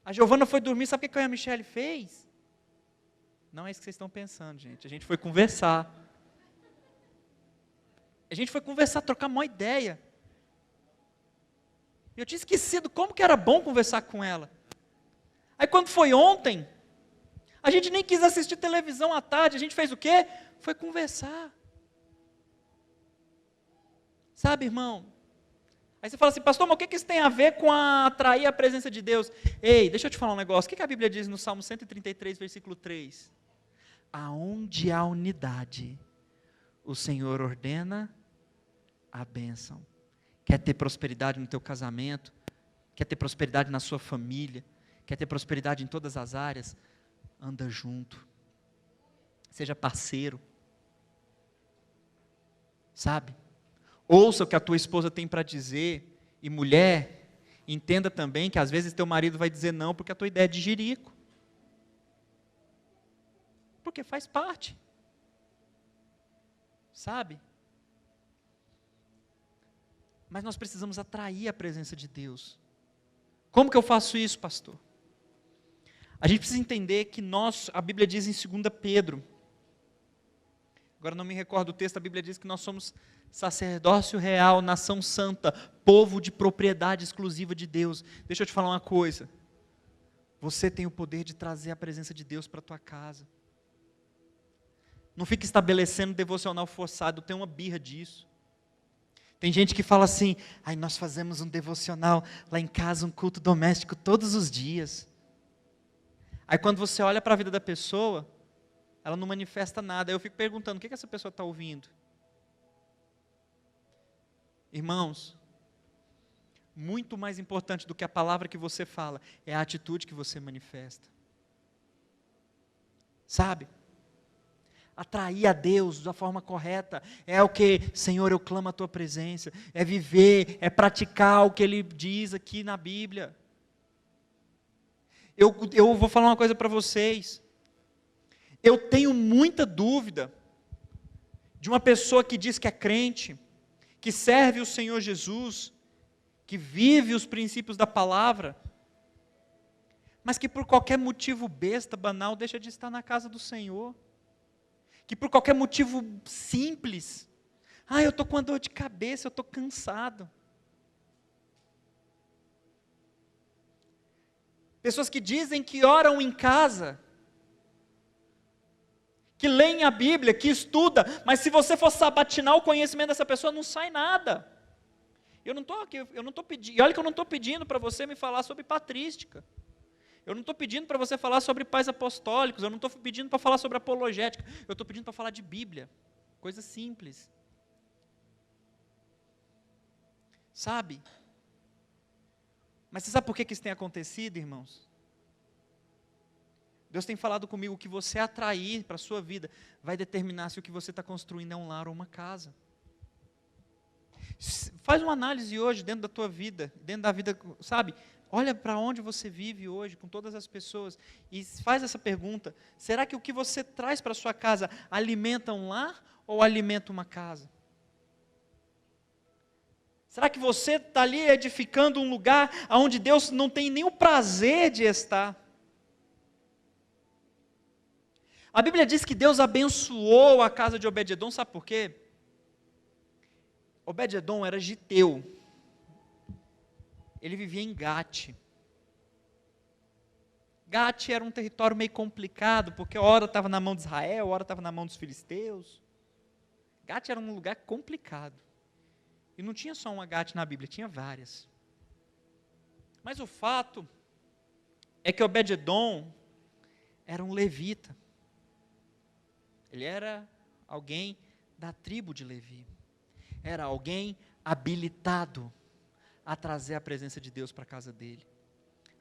Speaker 1: A Giovana foi dormir, sabe o que a Michele fez? Não é isso que vocês estão pensando, gente. A gente foi conversar. A gente foi conversar, trocar uma ideia. Eu tinha esquecido como que era bom conversar com ela. Aí quando foi ontem, a gente nem quis assistir televisão à tarde, a gente fez o quê? Foi conversar. Sabe, irmão? Aí você fala assim: pastor, mas o que isso tem a ver com atrair a presença de Deus? Ei, deixa eu te falar um negócio. O que a Bíblia diz no Salmo 133, versículo 3? Aonde há unidade, o Senhor ordena a bênção. Quer ter prosperidade no teu casamento? Quer ter prosperidade na sua família? Quer ter prosperidade em todas as áreas? Anda junto. Seja parceiro. Sabe? Ouça o que a tua esposa tem para dizer. E mulher, entenda também que às vezes teu marido vai dizer não porque a tua ideia é de jirico. Porque faz parte. Sabe? Mas nós precisamos atrair a presença de Deus. Como que eu faço isso, pastor? A gente precisa entender que a Bíblia diz em 2 Pedro, agora não me recordo o texto, a Bíblia diz que nós somos sacerdócio real, nação santa, povo de propriedade exclusiva de Deus. Deixa eu te falar uma coisa. Você tem o poder de trazer a presença de Deus para a tua casa. Não fique estabelecendo devocional forçado, tem uma birra disso. Tem gente que fala assim: nós fazemos um devocional lá em casa, um culto doméstico todos os dias. Aí quando você olha para a vida da pessoa, ela não manifesta nada. Aí eu fico perguntando: o que essa pessoa está ouvindo? Irmãos, muito mais importante do que a palavra que você fala, é a atitude que você manifesta. Sabe? Atrair a Deus da forma correta é o que, Senhor, eu clamo a tua presença, é viver, é praticar o que Ele diz aqui na Bíblia. Eu vou falar uma coisa para vocês. Eu tenho muita dúvida de uma pessoa que diz que é crente, que serve o Senhor Jesus, que vive os princípios da palavra, mas que por qualquer motivo besta, banal, deixa de estar na casa do Senhor. Que por qualquer motivo simples, eu estou com uma dor de cabeça, eu estou cansado. Pessoas que dizem que oram em casa, que leem a Bíblia, que estudam, mas se você for sabatinar o conhecimento dessa pessoa, não sai nada. Eu não estou pedindo, e olha que eu não estou pedindo para você me falar sobre patrística. Eu não estou pedindo para você falar sobre pais apostólicos, eu não estou pedindo para falar sobre apologética, eu estou pedindo para falar de Bíblia, coisa simples. Sabe? Mas você sabe por que isso tem acontecido, irmãos? Deus tem falado comigo: o que você atrair para a sua vida vai determinar se o que você está construindo é um lar ou uma casa. Faz uma análise hoje dentro da tua vida, dentro da vida, sabe? Olha para onde você vive hoje, com todas as pessoas, e faz essa pergunta: será que o que você traz para a sua casa alimenta um lar ou alimenta uma casa? Será que você está ali edificando um lugar onde Deus não tem nem o prazer de estar? A Bíblia diz que Deus abençoou a casa de Obed-edom, sabe por quê? Obed-edom era giteu. Ele vivia em Gate. Gate era um território meio complicado, porque ora estava na mão de Israel, ora estava na mão dos filisteus. Gate era um lugar complicado. E não tinha só uma Gate na Bíblia, tinha várias. Mas o fato é que Obed-edom era um levita. Ele era alguém da tribo de Levi. Era alguém habilitado a trazer a presença de Deus para a casa dele.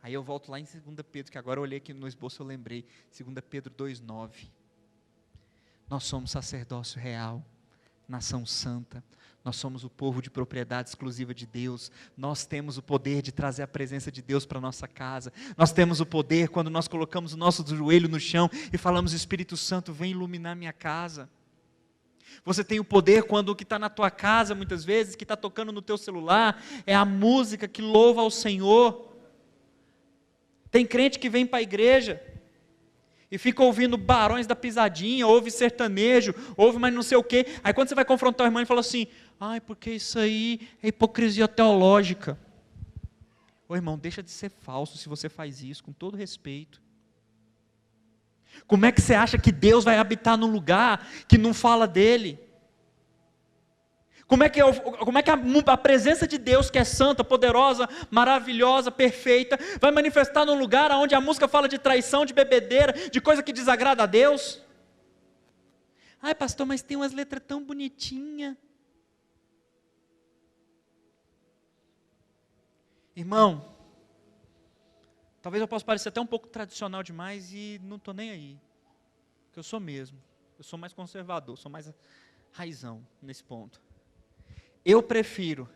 Speaker 1: Aí eu volto lá em 2 Pedro, que agora eu olhei aqui no esboço, eu lembrei, 2 Pedro 2,9. Nós somos sacerdócio real, nação santa, nós somos o povo de propriedade exclusiva de Deus, nós temos o poder de trazer a presença de Deus para a nossa casa, nós temos o poder quando nós colocamos o nosso joelho no chão e falamos, Espírito Santo, vem iluminar minha casa. Você tem o poder quando o que está na tua casa, muitas vezes, que está tocando no teu celular, é a música que louva ao Senhor. Tem crente que vem para a igreja e fica ouvindo Barões da Pisadinha, ouve sertanejo, ouve mais não sei o quê. Aí quando você vai confrontar o irmão, ele fala assim, ai, porque isso aí é hipocrisia teológica. Ô irmão, deixa de ser falso se você faz isso, com todo respeito. Como é que você acha que Deus vai habitar num lugar que não fala dele? Como é que a presença de Deus, que é santa, poderosa, maravilhosa, perfeita, vai manifestar num lugar onde a música fala de traição, de bebedeira, de coisa que desagrada a Deus? Ai, pastor, mas tem umas letras tão bonitinhas. Irmão, talvez eu possa parecer até um pouco tradicional demais e não estou nem aí. Porque eu sou mesmo. Eu sou mais conservador, sou mais raizão nesse ponto. Eu prefiro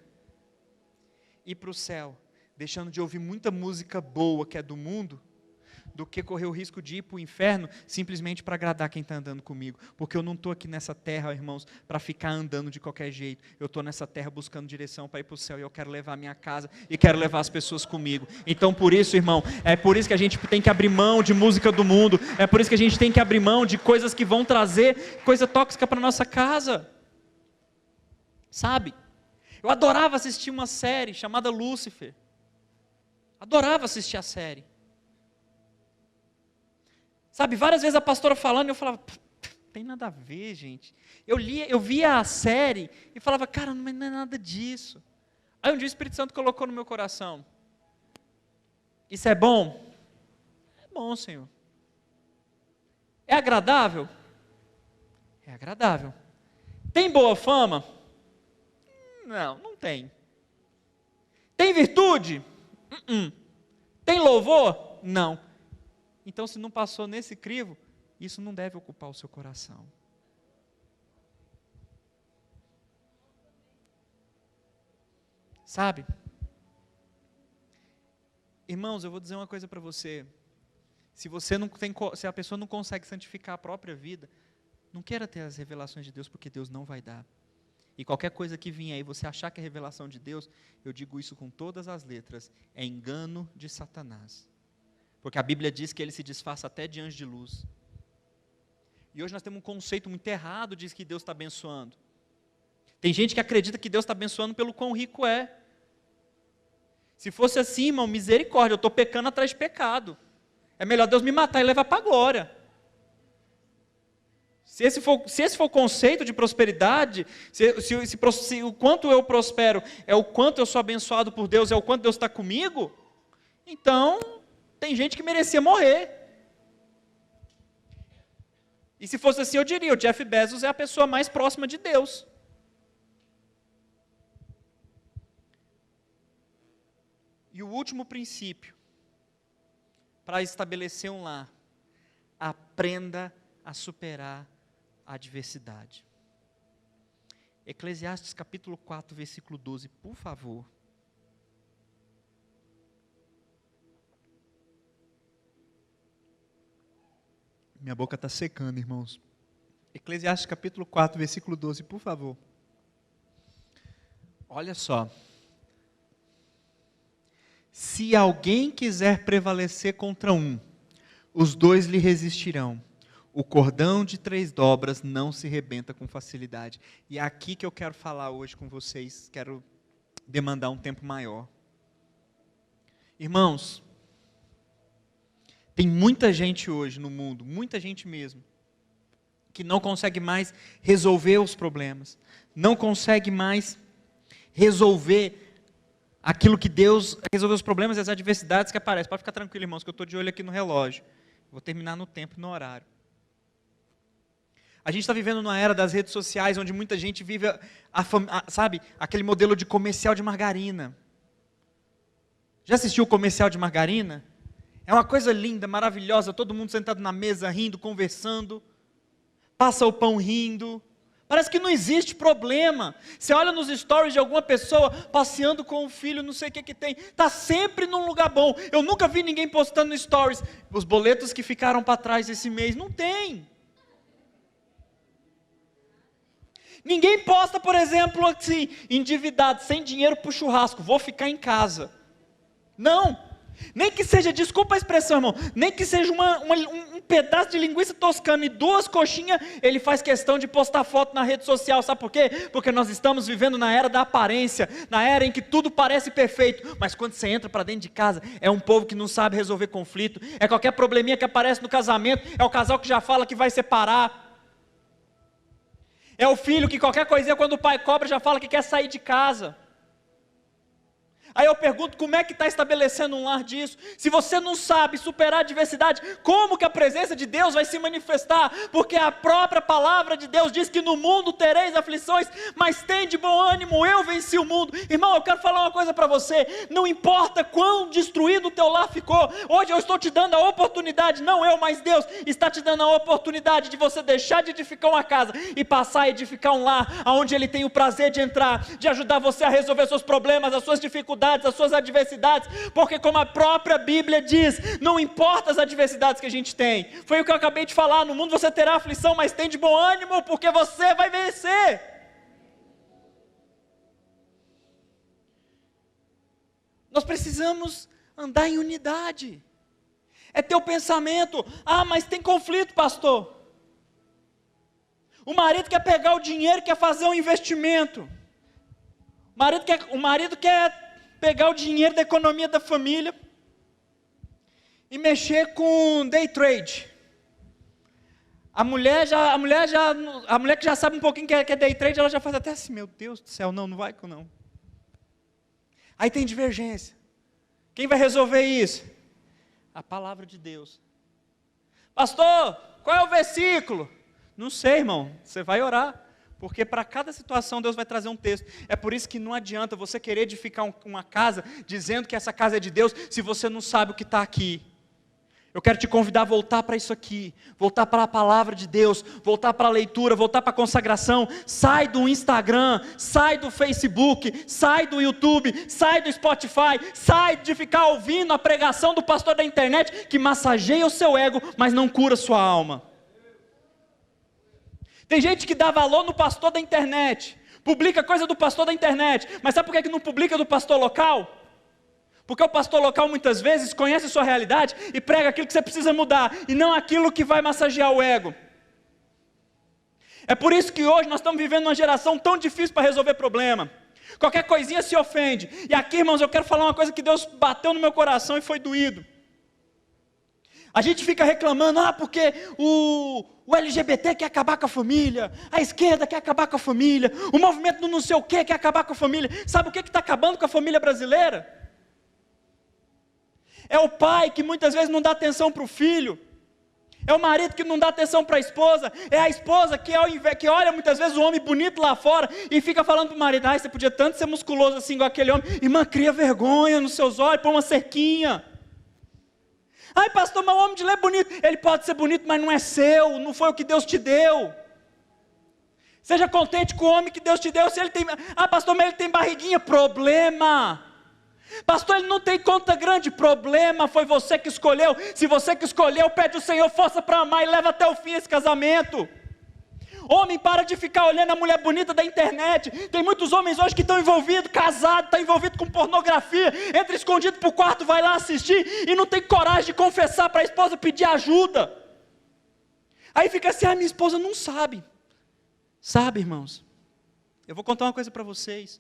Speaker 1: ir para o céu, deixando de ouvir muita música boa que é do mundo, do que correr o risco de ir para o inferno, simplesmente para agradar quem está andando comigo. Porque eu não estou aqui nessa terra, irmãos, para ficar andando de qualquer jeito. Eu estou nessa terra buscando direção para ir para o céu, e eu quero levar a minha casa, e quero levar as pessoas comigo. Então, por isso, irmão, é por isso que a gente tem que abrir mão de música do mundo, é por isso que a gente tem que abrir mão de coisas que vão trazer coisa tóxica para a nossa casa. Sabe? Eu adorava assistir uma série chamada Lúcifer. Adorava assistir a série. Sabe, várias vezes a pastora falando, eu falava, tem nada a ver, gente. Eu via a série e falava, cara, não é nada disso. Aí um dia o Espírito Santo colocou no meu coração. Isso é bom? É bom, Senhor. É agradável? É agradável. Tem boa fama? Não, não tem. Tem virtude? Tem louvor? Não. Então, se não passou nesse crivo, isso não deve ocupar o seu coração. Sabe? Irmãos, eu vou dizer uma coisa para você. Se a pessoa não consegue santificar a própria vida, não queira ter as revelações de Deus, porque Deus não vai dar. E qualquer coisa que vinha aí, você achar que é revelação de Deus, eu digo isso com todas as letras, é engano de Satanás. Porque a Bíblia diz que ele se disfarça até de anjo de luz. E hoje nós temos um conceito muito errado de que Deus está abençoando. Tem gente que acredita que Deus está abençoando pelo quão rico é. Se fosse assim, irmão, misericórdia, eu estou pecando atrás de pecado. É melhor Deus me matar e levar para a glória. Se esse for o conceito de prosperidade, se o quanto eu prospero é o quanto eu sou abençoado por Deus, é o quanto Deus está comigo, então tem gente que merecia morrer. E se fosse assim, eu diria, o Jeff Bezos é a pessoa mais próxima de Deus. E o último princípio, para estabelecer um lar, aprenda a superar a adversidade. Eclesiastes capítulo 4, versículo 12, por favor. Minha boca está secando, irmãos. Eclesiastes capítulo 4, versículo 12, por favor. Olha só. Se alguém quiser prevalecer contra um, os dois lhe resistirão. O cordão de 3 dobras não se rebenta com facilidade. E é aqui que eu quero falar hoje com vocês, quero demandar um tempo maior. Irmãos, tem muita gente hoje no mundo, muita gente mesmo, que não consegue mais resolver os problemas, não consegue mais resolver aquilo que Deus, resolver os problemas e as adversidades que aparecem. Pode ficar tranquilo, irmãos, que eu estou de olho aqui no relógio. Vou terminar no tempo e no horário. A gente está vivendo numa era das redes sociais, onde muita gente vive, sabe, aquele modelo de comercial de margarina. Já assistiu o comercial de margarina? É uma coisa linda, maravilhosa, todo mundo sentado na mesa, rindo, conversando, passa o pão rindo, parece que não existe problema. Você olha nos stories de alguma pessoa, passeando com o filho, não sei o que tem, está sempre num lugar bom. Eu nunca vi ninguém postando no stories, os boletos que ficaram para trás esse mês, não tem. Ninguém posta, por exemplo, assim, endividado, sem dinheiro para o churrasco, vou ficar em casa. Não, nem que seja, desculpa a expressão, irmão, nem que seja um pedaço de linguiça toscana e 2 coxinhas, ele faz questão de postar foto na rede social, sabe por quê? Porque nós estamos vivendo na era da aparência, na era em que tudo parece perfeito, mas quando você entra para dentro de casa, é um povo que não sabe resolver conflito, é qualquer probleminha que aparece no casamento, é o casal que já fala que vai separar, é o filho que qualquer coisinha quando o pai cobra já fala que quer sair de casa. Aí eu pergunto, como é que está estabelecendo um lar disso? Se você não sabe superar a adversidade, como que a presença de Deus vai se manifestar? Porque a própria palavra de Deus diz que no mundo tereis aflições, mas tem de bom ânimo, eu venci o mundo. Irmão, eu quero falar uma coisa para você, não importa quão destruído o teu lar ficou, hoje eu estou te dando a oportunidade, não eu, mas Deus, está te dando a oportunidade de você deixar de edificar uma casa, e passar a edificar um lar, onde Ele tem o prazer de entrar, de ajudar você a resolver seus problemas, as suas dificuldades, as suas adversidades, porque como a própria Bíblia diz, não importa as adversidades que a gente tem, foi o que eu acabei de falar, no mundo você terá aflição, mas tem de bom ânimo, porque você vai vencer. Nós precisamos andar em unidade, é ter o pensamento, mas tem conflito, pastor, o marido quer pegar o dinheiro, quer fazer um investimento, o marido quer pegar o dinheiro da economia da família e mexer com day trade. A mulher que já sabe um pouquinho que é day trade, ela já faz até assim, meu Deus do céu, não vai com não. Aí tem divergência. Quem vai resolver isso? A palavra de Deus. Pastor, qual é o versículo? Não sei, irmão, você vai orar. Porque para cada situação Deus vai trazer um texto. É por isso que não adianta você querer edificar uma casa, dizendo que essa casa é de Deus, se você não sabe o que está aqui. Eu quero te convidar a voltar para isso aqui, voltar para a palavra de Deus, voltar para a leitura, voltar para a consagração. Sai do Instagram, sai do Facebook, sai do YouTube, sai do Spotify, sai de ficar ouvindo a pregação do pastor da internet, que massageia o seu ego, mas não cura a sua alma. Tem gente que dá valor no pastor da internet, publica coisa do pastor da internet, mas sabe por que não publica do pastor local? Porque o pastor local muitas vezes conhece a sua realidade e prega aquilo que você precisa mudar, e não aquilo que vai massagear o ego. É por isso que hoje nós estamos vivendo uma geração tão difícil para resolver problema. Qualquer coisinha se ofende. E aqui, irmãos, eu quero falar uma coisa que Deus bateu no meu coração e foi doído. A gente fica reclamando, porque o LGBT quer acabar com a família, a esquerda quer acabar com a família, o movimento do não sei o que quer acabar com a família. Sabe o que está acabando com a família brasileira? É o pai que muitas vezes não dá atenção para o filho, é o marido que não dá atenção para a esposa, é a esposa que olha muitas vezes o homem bonito lá fora e fica falando para o marido, você podia tanto ser musculoso assim igual aquele homem. Irmã, cria vergonha nos seus olhos, põe uma cerquinha. Pastor, mas o homem de lá é bonito. Ele pode ser bonito, mas não é seu, não foi o que Deus te deu. Seja contente com o homem que Deus te deu. Se ele tem, pastor, mas ele tem barriguinha, problema. Pastor, ele não tem conta grande, problema, foi você que escolheu. Se você que escolheu, pede ao Senhor força para amar e leva até o fim esse casamento. Homem, para de ficar olhando a mulher bonita da internet. Tem muitos homens hoje que estão envolvidos, casados, estão envolvidos com pornografia, entra escondido para o quarto, vai lá assistir, e não tem coragem de confessar para a esposa, pedir ajuda. Aí fica assim, minha esposa não sabe. Sabe, irmãos? Eu vou contar uma coisa para vocês.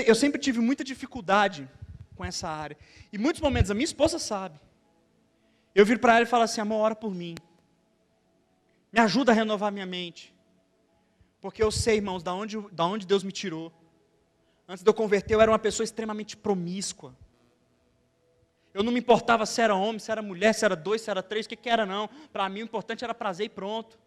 Speaker 1: Eu sempre tive muita dificuldade com essa área. Em muitos momentos, a minha esposa sabe. Eu viro para ela e falo assim, amor, ora por mim. Me ajuda a renovar minha mente. Porque eu sei, irmãos, da onde Deus me tirou. Antes de eu converter, eu era uma pessoa extremamente promíscua.
Speaker 2: Eu não me importava se era homem, se era mulher, se era 2, se era 3, o que era não. Para mim o importante era prazer e pronto.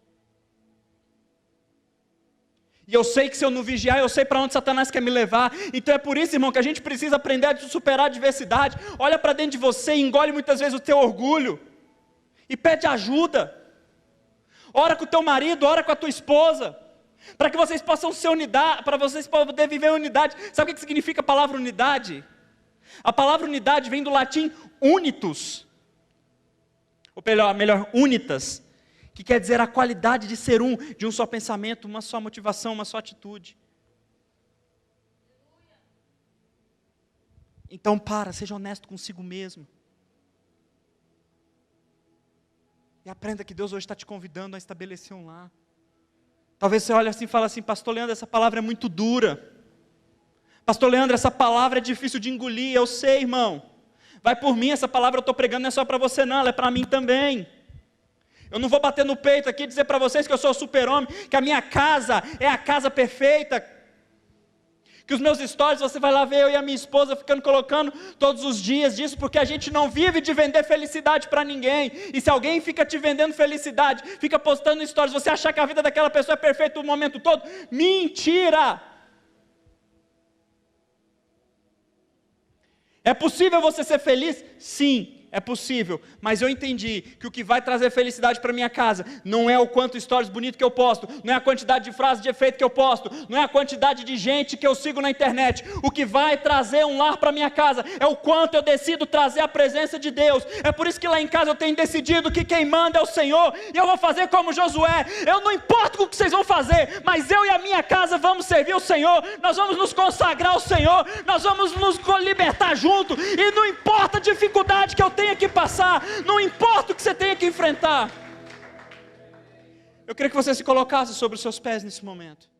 Speaker 2: E eu sei que se eu não vigiar, eu sei para onde Satanás quer me levar. Então é por isso, irmão, que a gente precisa aprender a superar a adversidade. Olha para dentro de você e engole muitas vezes o teu orgulho. E pede ajuda. Ora com o teu marido, ora com a tua esposa. Para que vocês possam ser unidade, para vocês poderem viver em unidade. Sabe o que significa a palavra unidade? A palavra unidade vem do latim unitus. Ou melhor, unitas. Que quer dizer a qualidade de ser um, de um só pensamento, uma só motivação, uma só atitude. Então seja honesto consigo mesmo. E aprenda que Deus hoje está te convidando a estabelecer um lar. Talvez você olhe assim e fale assim, pastor Leandro, essa palavra é muito dura. Pastor Leandro, essa palavra é difícil de engolir, eu sei, irmão. Vai por mim, essa palavra eu estou pregando não é só para você não, ela é para mim também. Eu não vou bater no peito aqui e dizer para vocês que eu sou o super-homem, que a minha casa é a casa perfeita, que os meus stories, você vai lá ver eu e a minha esposa ficando colocando todos os dias disso, porque a gente não vive de vender felicidade para ninguém, e se alguém fica te vendendo felicidade, fica postando stories, você achar que a vida daquela pessoa é perfeita o momento todo, mentira! É possível você ser feliz? Sim. É possível, mas eu entendi que o que vai trazer felicidade para minha casa não é o quanto stories bonito que eu posto, não é a quantidade de frases de efeito que eu posto, não é a quantidade de gente que eu sigo na internet. O que vai trazer um lar para minha casa é o quanto eu decido trazer a presença de Deus. É por isso que lá em casa eu tenho decidido que quem manda é o Senhor, e eu vou fazer como Josué. Eu não importo com o que vocês vão fazer, mas eu e a minha casa vamos servir o Senhor, nós vamos nos consagrar ao Senhor, nós vamos nos libertar junto, e não importa a dificuldade que eu tenha que passar, não importa o que você tenha que enfrentar. Eu queria que você se colocasse sobre os seus pés nesse momento.